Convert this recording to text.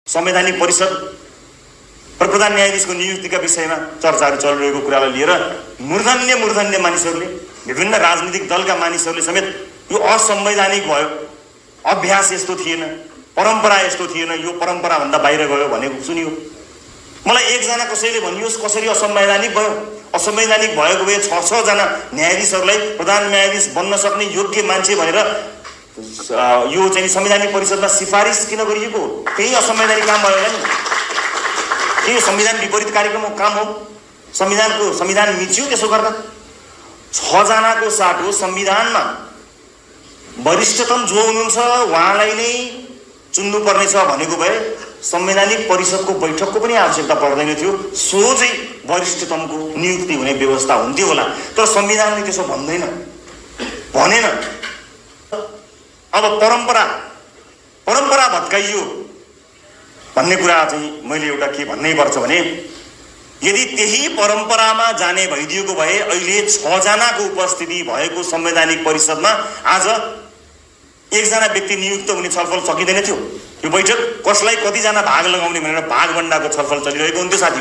संवैधानिक परिषद र प्रधान न्यायाधीशको नियुक्तिका विषयमा चर्चाहरू चलिरहेको कुरालाई लिएर मूर्धन्य मानिसहरूले, विभिन्न राजनीतिक दलका मानिसहरूले समेत यो असंवैधानिक भयो, अभ्यास यस्तो थिएन, परम्परा यस्तो थिएन, यो परम्पराभन्दा बाहिर गयो भनेको सुनियो। मलाई एकजना कसैले भनियोस् कसरी असंवैधानिक भयो। असंवैधानिक भएको भए 6 जना न्यायाधीशहरूलाई प्रधान न्यायाधीश बन्न सक्ने योग्य मान्छे भनेर यो चाहिँ संवैधानिक परिषदमा सिफारिस किन गरिएको? त्यही असंवैधानिक काम भयो होला नि। के संविधान विपरीत कार्यक्रमको काम हो? संविधान मिच्यो त्यसो गर्दा। 6 जनाको साटो संविधानमा वरिष्ठतम जो हुनुहुन्छ उहाँलाई नै चुन्नु पर्नेछ भनेको भए संवैधानिक परिषदको बैठकको पनि आवश्यकता पर्दैन थियो, सोझै वरिष्ठतमको नियुक्ति हुने व्यवस्था हुन्थ्यो होला। तर संविधानले त्यसो भन्दैन, भनेन। अब परम्परा भत्काइयो भन्ने कुरा चाहिँ मैले एउटा के भन्नै पर्छ भने, यदि त्यही परम्परामा जाने भइदिएको भए अहिले 6 जनाको उपस्थिति भएको संवैधानिक परिषदमा आज 1 जना व्यक्ति नियुक्त हुने छलफल सकिँदैन थियो। यो बैठक कसलाई कतिजना भाग लगाउने भनेर भागभण्डाको छलफल चलिरहेको हुन्थ्यो साथी।